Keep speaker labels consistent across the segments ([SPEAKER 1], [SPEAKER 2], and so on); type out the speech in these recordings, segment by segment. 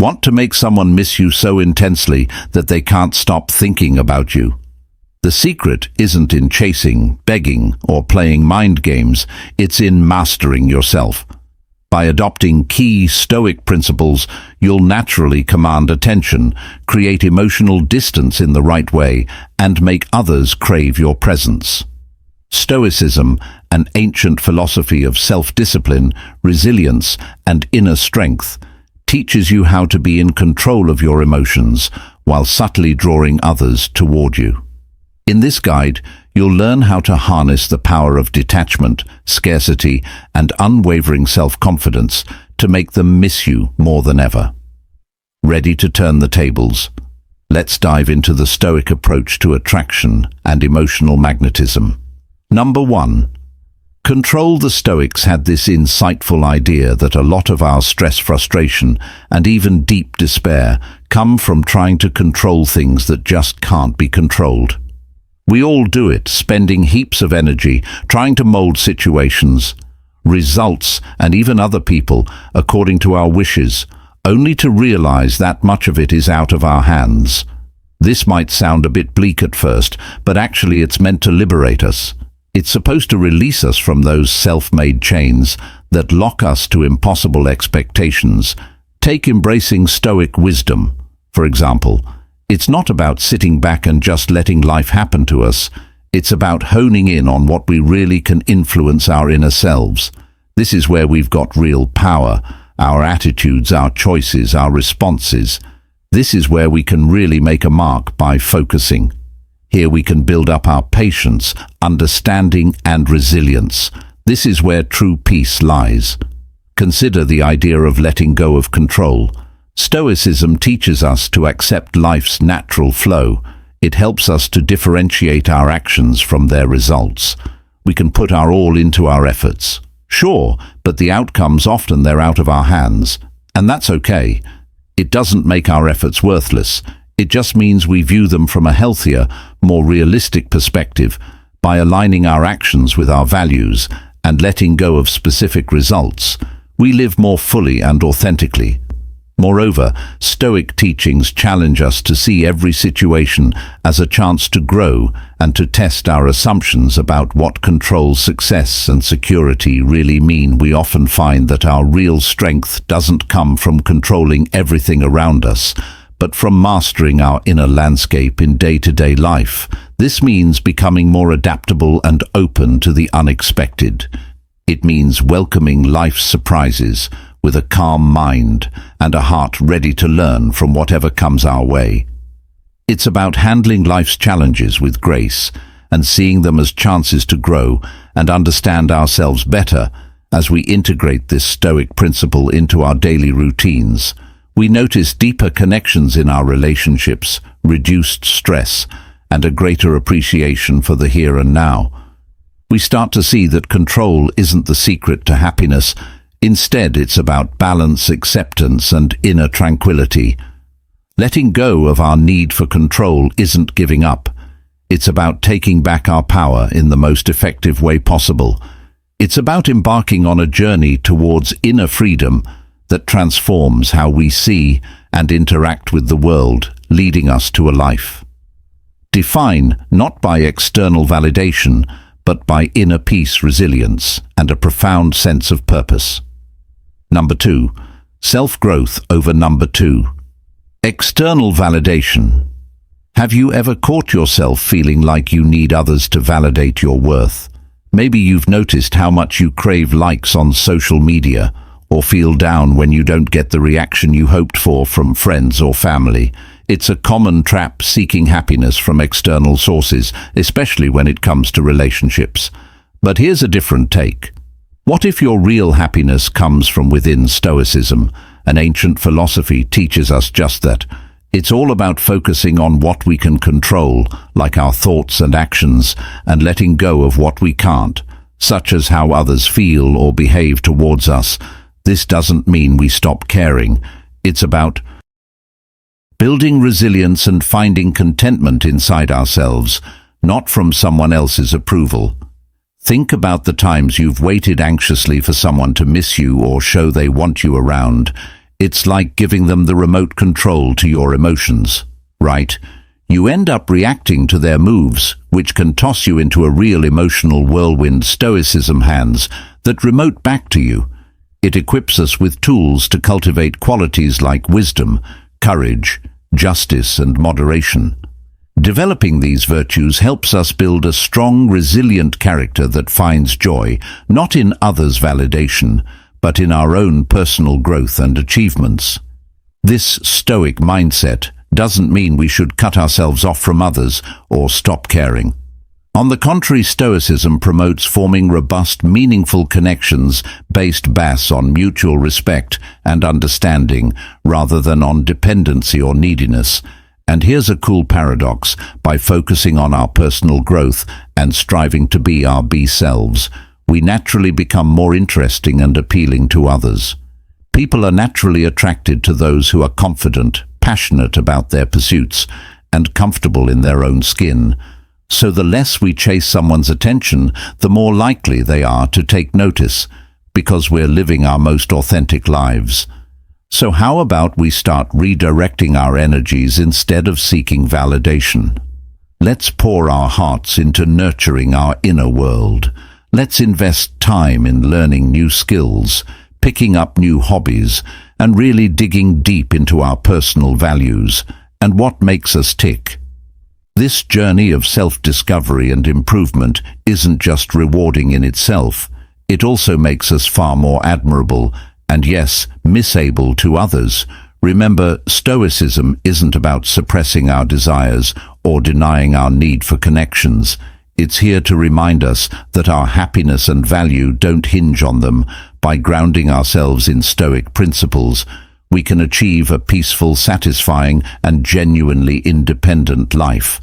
[SPEAKER 1] Want to make someone miss you so intensely that they can't stop thinking about you. The secret isn't in chasing, begging, or playing mind games, it's in mastering yourself. By adopting key Stoic principles, you'll naturally command attention, create emotional distance in the right way, and make others crave your presence. Stoicism, an ancient philosophy of self-discipline, resilience, and inner strength, teaches you how to be in control of your emotions while subtly drawing others toward you. In this guide, you'll learn how to harness the power of detachment, scarcity, and unwavering self-confidence to make them miss you more than ever. Ready to turn the tables? Let's dive into the Stoic approach to attraction and emotional magnetism. Number 1. Control. The Stoics had this insightful idea that a lot of our stress, frustration, and even deep despair come from trying to control things that just can't be controlled. We all do it, spending heaps of energy trying to mold situations, results, and even other people according to our wishes, only to realize that much of it is out of our hands. This might sound a bit bleak at first, but actually it's meant to liberate us. It's supposed to release us from those self-made chains that lock us to impossible expectations. Take embracing Stoic wisdom, for example. It's not about sitting back and just letting life happen to us. It's about honing in on what we really can influence, our inner selves. This is where we've got real power, our attitudes, our choices, our responses. This is where we can really make a mark by focusing. Here we can build up our patience, understanding, and resilience. This is where true peace lies. Consider the idea of letting go of control. Stoicism teaches us to accept life's natural flow. It helps us to differentiate our actions from their results. We can put our all into our efforts. Sure, but the outcomes often they're out of our hands. And that's okay. It doesn't make our efforts worthless. It just means we view them from a healthier, more realistic perspective. By aligning our actions with our values and letting go of specific results, we live more fully and authentically. Moreover, Stoic teachings challenge us to see every situation as a chance to grow and to test our assumptions about what control, success, and security really mean. We often find that our real strength doesn't come from controlling everything around us, but from mastering our inner landscape in day-to-day life. This means becoming more adaptable and open to the unexpected. It means welcoming life's surprises with a calm mind and a heart ready to learn from whatever comes our way. It's about handling life's challenges with grace and seeing them as chances to grow and understand ourselves better. As we integrate this Stoic principle into our daily routines, we notice deeper connections in our relationships, reduced stress, and a greater appreciation for the here and now. We start to see that control isn't the secret to happiness. Instead, it's about balance, acceptance, and inner tranquility. Letting go of our need for control isn't giving up. It's about taking back our power in the most effective way possible. It's about embarking on a journey towards inner freedom that transforms how we see and interact with the world, leading us to a life defined not by external validation, but by inner peace, resilience, and a profound sense of purpose. Number 2. Self-growth over number 2. External validation. Have you ever caught yourself feeling like you need others to validate your worth? Maybe you've noticed how much you crave likes on social media, or feel down when you don't get the reaction you hoped for from friends or family. It's a common trap, seeking happiness from external sources, especially when it comes to relationships. But here's a different take. What if your real happiness comes from within? Stoicism, an ancient philosophy, teaches us just that. It's all about focusing on what we can control, like our thoughts and actions, and letting go of what we can't, such as how others feel or behave towards us. This doesn't mean we stop caring. It's about building resilience and finding contentment inside ourselves, not from someone else's approval. Think about the times you've waited anxiously for someone to miss you or show they want you around. It's like giving them the remote control to your emotions, right? You end up reacting to their moves, which can toss you into a real emotional whirlwind. Stoicism hands that remote back to you. It equips us with tools to cultivate qualities like wisdom, courage, justice, and moderation. Developing these virtues helps us build a strong, resilient character that finds joy, not in others' validation, but in our own personal growth and achievements. This Stoic mindset doesn't mean we should cut ourselves off from others or stop caring. On the contrary, Stoicism promotes forming robust, meaningful connections based on mutual respect and understanding rather than on dependency or neediness. And here's a cool paradox: by focusing on our personal growth and striving to be our best selves, we naturally become more interesting and appealing to others. People are naturally attracted to those who are confident, passionate about their pursuits, and comfortable in their own skin. So the less we chase someone's attention, the more likely they are to take notice, because we're living our most authentic lives. So how about we start redirecting our energies instead of seeking validation? Let's pour our hearts into nurturing our inner world. Let's invest time in learning new skills, picking up new hobbies, and really digging deep into our personal values and what makes us tick. This journey of self-discovery and improvement isn't just rewarding in itself, it also makes us far more admirable and, yes, misable to others. Remember, Stoicism isn't about suppressing our desires or denying our need for connections. It's here to remind us that our happiness and value don't hinge on them. By grounding ourselves in Stoic principles, we can achieve a peaceful, satisfying, and genuinely independent life.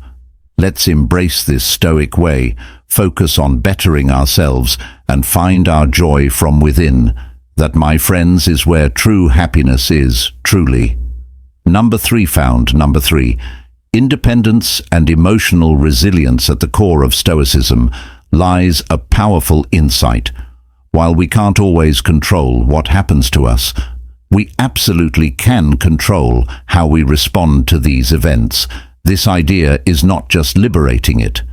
[SPEAKER 1] Let's embrace this Stoic way, focus on bettering ourselves, and find our joy from within. That, my friends, is where true happiness is, truly. Number 3. Independence and emotional resilience. At the core of Stoicism lies a powerful insight. While we can't always control what happens to us, we absolutely can control how we respond to these events. This idea is not just liberating, it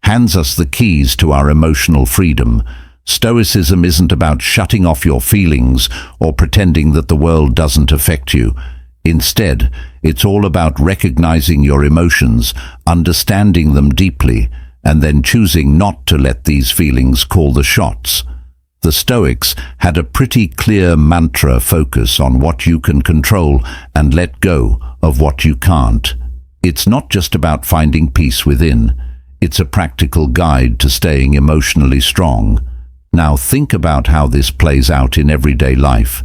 [SPEAKER 1] hands us the keys to our emotional freedom. Stoicism isn't about shutting off your feelings or pretending that the world doesn't affect you. Instead, it's all about recognizing your emotions, understanding them deeply, and then choosing not to let these feelings call the shots. The Stoics had a pretty clear mantra: focus on what you can control and let go of what you can't. It's not just about finding peace within, it's a practical guide to staying emotionally strong. Now think about how this plays out in everyday life.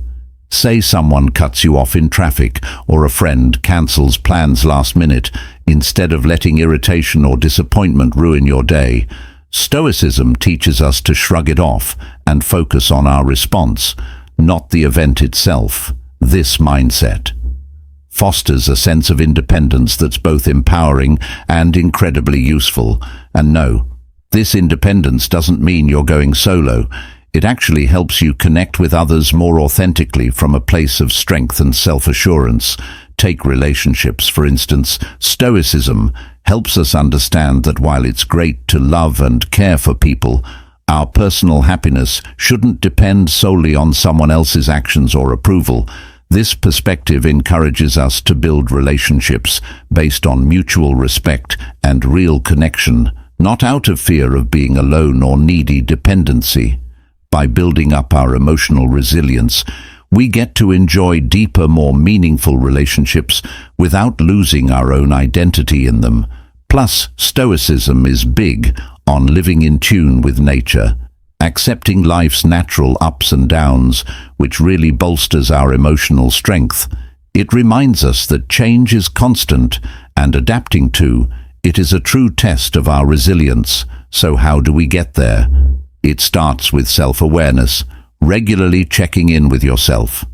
[SPEAKER 1] Say someone cuts you off in traffic, or a friend cancels plans last minute. Instead of letting irritation or disappointment ruin your day, Stoicism teaches us to shrug it off and focus on our response, not the event itself. This mindset fosters a sense of independence that's both empowering and incredibly useful. And no, this independence doesn't mean you're going solo. It actually helps you connect with others more authentically from a place of strength and self-assurance. Take relationships, for instance. Stoicism helps us understand that while it's great to love and care for people, our personal happiness shouldn't depend solely on someone else's actions or approval. This perspective encourages us to build relationships based on mutual respect and real connection, not out of fear of being alone or needy dependency. By building up our emotional resilience, we get to enjoy deeper, more meaningful relationships without losing our own identity in them. Plus, Stoicism is big on living in tune with nature, accepting life's natural ups and downs, which really bolsters our emotional strength. It reminds us that change is constant, and adapting to it is a true test of our resilience. So how do we get there? It starts with self-awareness, regularly checking in with yourself,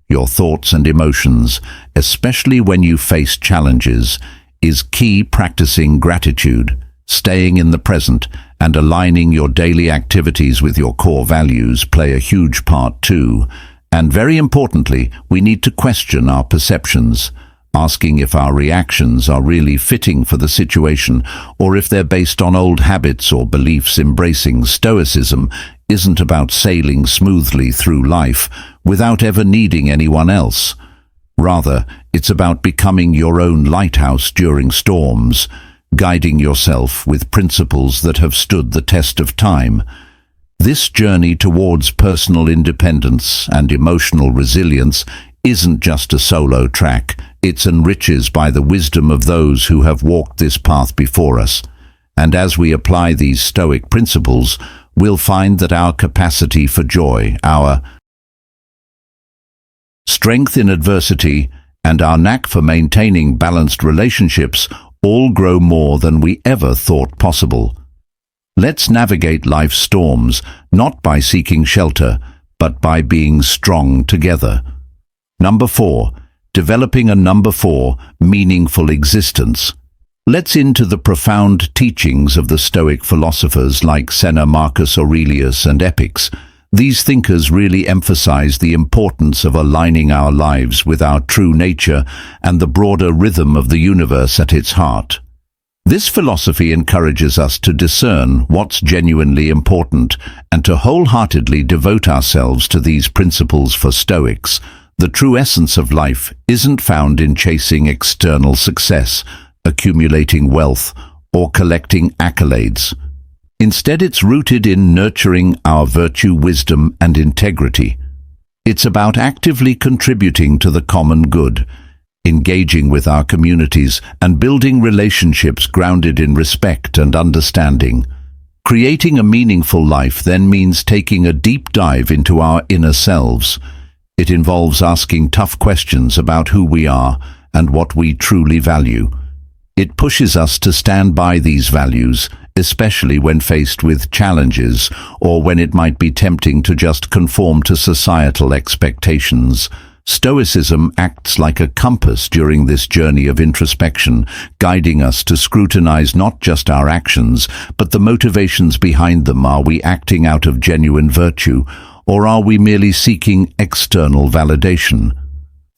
[SPEAKER 1] your thoughts and emotions, especially when you face challenges, is key. Practicing gratitude, staying in the present, and aligning your daily activities with your core values play a huge part too. And very importantly, we need to question our perceptions, asking if our reactions are really fitting for the situation or if they're based on old habits or beliefs. Embracing Stoicism isn't about sailing smoothly through life without ever needing anyone else. Rather, it's about becoming your own lighthouse during storms, guiding yourself with principles that have stood the test of time. This journey towards personal independence and emotional resilience isn't just a solo track. It's enriched by the wisdom of those who have walked this path before us. And as we apply these Stoic principles, we'll find that our capacity for joy, our strength in adversity, and our knack for maintaining balanced relationships all grow more than we ever thought possible. Let's navigate life's storms, not by seeking shelter, but by being strong together. Number 4. Developing a meaningful existence. Let's into the profound teachings of the Stoic philosophers like Seneca, Marcus Aurelius, and Epics. These thinkers really emphasize the importance of aligning our lives with our true nature and the broader rhythm of the universe at its heart. This philosophy encourages us to discern what's genuinely important and to wholeheartedly devote ourselves to these principles. For Stoics, the true essence of life isn't found in chasing external success, accumulating wealth, or collecting accolades. Instead, it's rooted in nurturing our virtue, wisdom, and integrity. It's about actively contributing to the common good, engaging with our communities, and building relationships grounded in respect and understanding. Creating a meaningful life then means taking a deep dive into our inner selves. It involves asking tough questions about who we are and what we truly value. It pushes us to stand by these values, especially when faced with challenges or when it might be tempting to just conform to societal expectations. Stoicism acts like a compass during this journey of introspection, guiding us to scrutinize not just our actions, but the motivations behind them. Are we acting out of genuine virtue, or are we merely seeking external validation?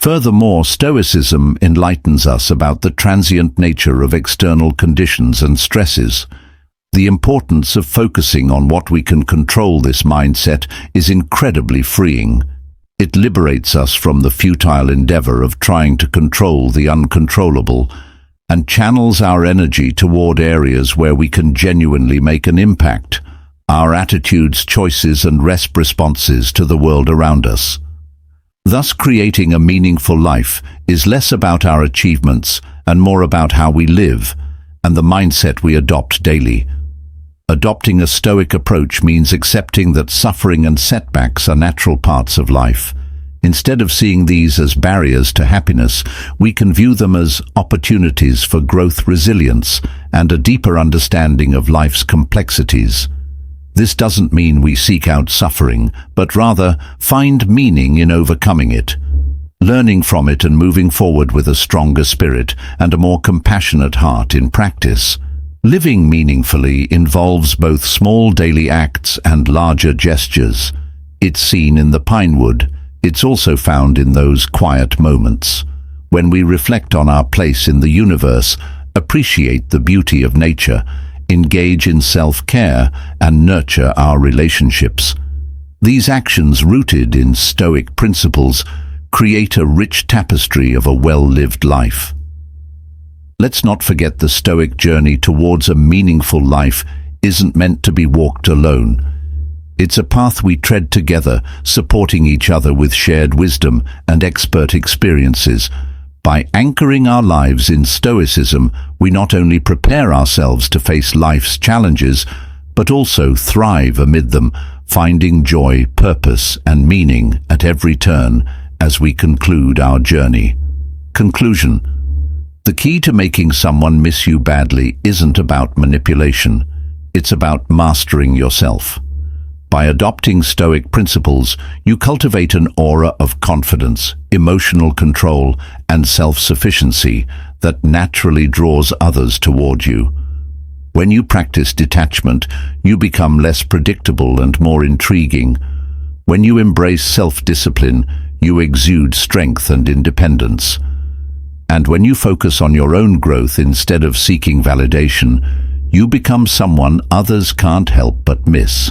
[SPEAKER 1] Furthermore, Stoicism enlightens us about the transient nature of external conditions and stresses. The importance of focusing on what we can control. This mindset is incredibly freeing. It liberates us from the futile endeavor of trying to control the uncontrollable and channels our energy toward areas where we can genuinely make an impact, our attitudes, choices, and responses to the world around us. Thus, creating a meaningful life is less about our achievements and more about how we live and the mindset we adopt daily. Adopting a Stoic approach means accepting that suffering and setbacks are natural parts of life. Instead of seeing these as barriers to happiness, we can view them as opportunities for growth, resilience, and a deeper understanding of life's complexities. This doesn't mean we seek out suffering, but rather find meaning in overcoming it, learning from it and moving forward with a stronger spirit and a more compassionate heart. In practice, living meaningfully involves both small daily acts and larger gestures. It's seen in the pinewood. It's also found in those quiet moments when we reflect on our place in the universe, appreciate the beauty of nature, engage in self-care, and nurture our relationships. These actions, rooted in Stoic principles, create a rich tapestry of a well-lived life. Let's not forget the Stoic journey towards a meaningful life isn't meant to be walked alone. It's a path we tread together, supporting each other with shared wisdom and expert experiences. By anchoring our lives in Stoicism, we not only prepare ourselves to face life's challenges, but also thrive amid them, finding joy, purpose, and meaning at every turn as we conclude our journey. Conclusion. The key to making someone miss you badly isn't about manipulation. It's about mastering yourself. By adopting Stoic principles, you cultivate an aura of confidence, emotional control, and self-sufficiency that naturally draws others toward you. When you practice detachment, you become less predictable and more intriguing, When you embrace self-discipline, you exude strength and independence. And when you focus on your own growth instead of seeking validation, you become someone others can't help but miss.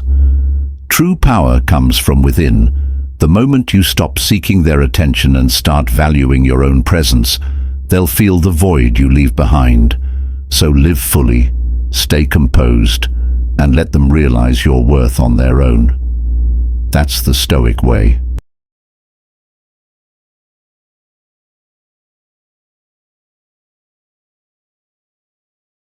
[SPEAKER 1] True power comes from within. The moment you stop seeking their attention and start valuing your own presence, they'll feel the void you leave behind. So live fully, stay composed, and let them realize your worth on their own. That's the Stoic way.